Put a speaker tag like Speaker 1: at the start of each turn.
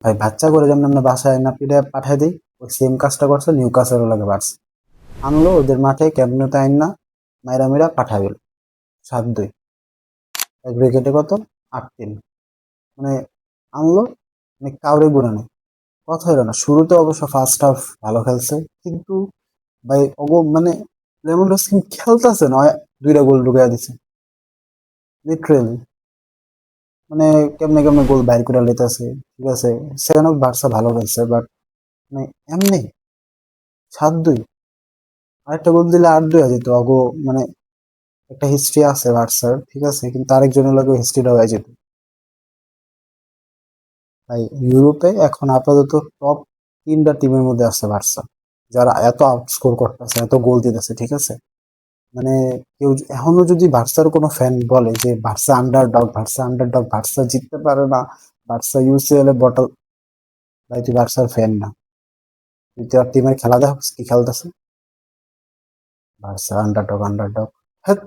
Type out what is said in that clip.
Speaker 1: ভাই বাচ্চা করে যেমন আমরা বাসায় না পিঠে পাঠাই দিই, ওই সেম কাজটা করছে নিউ কাসেরও লাগে বাড়ছে। আনলো ওদের মাঠে ক্যাবিনেট আইন না, মাইরা মিরা পাঠাই গেল 7-2। এক উইকেটে কত, 8-3। মানে আনলো, মানে কাউরে গুণা নেই, কথা হলো না। শুরুতে অবশ্য ফার্স্ট হাফ ভালো খেলছে, কিন্তু ভাই মানে লেমনডস্কি খেলতেছে নয়, 2টা গোল ঢুকাই দিছে লিটারেলি। মানে কেমনে কেমনে গোল বাইর করে লেতেছে, ঠিক আছে। সেকেন্ড হাফ বার্সা ভালো খেলছে, বাট মানে এমনি 7-2, আরেকটা গোল দিলে 8-2 হয়ে যেত অগো। মানে একটা হিস্ট্রি আছে বার্সার, ঠিক আছে, কিন্তু আরেকজনের লগে হিস্ট্রিটা হয়ে যেত। তাই ইউরোপে এখন আপাতত টপ 3টা টিমের মধ্যে আছে বার্সা, যারা এত আউটস্কোর করতেছে, এত গোল দিতেছে, ঠিক আছে। মানে কেউ এখনো যদি বার্সার কোনো ফ্যান বলে যে Barca underdog, Barca underdog, Barca জিততে পারে না, বার্সা ইউসিএল এ বটল, ভাই তুই বার্সার ফ্যান না, তুই তো আর টিমের খেলা দেখ কি খেলতেছে। বার্সা আন্ডারডগ আন্ডারডগ, হ্যাঁ।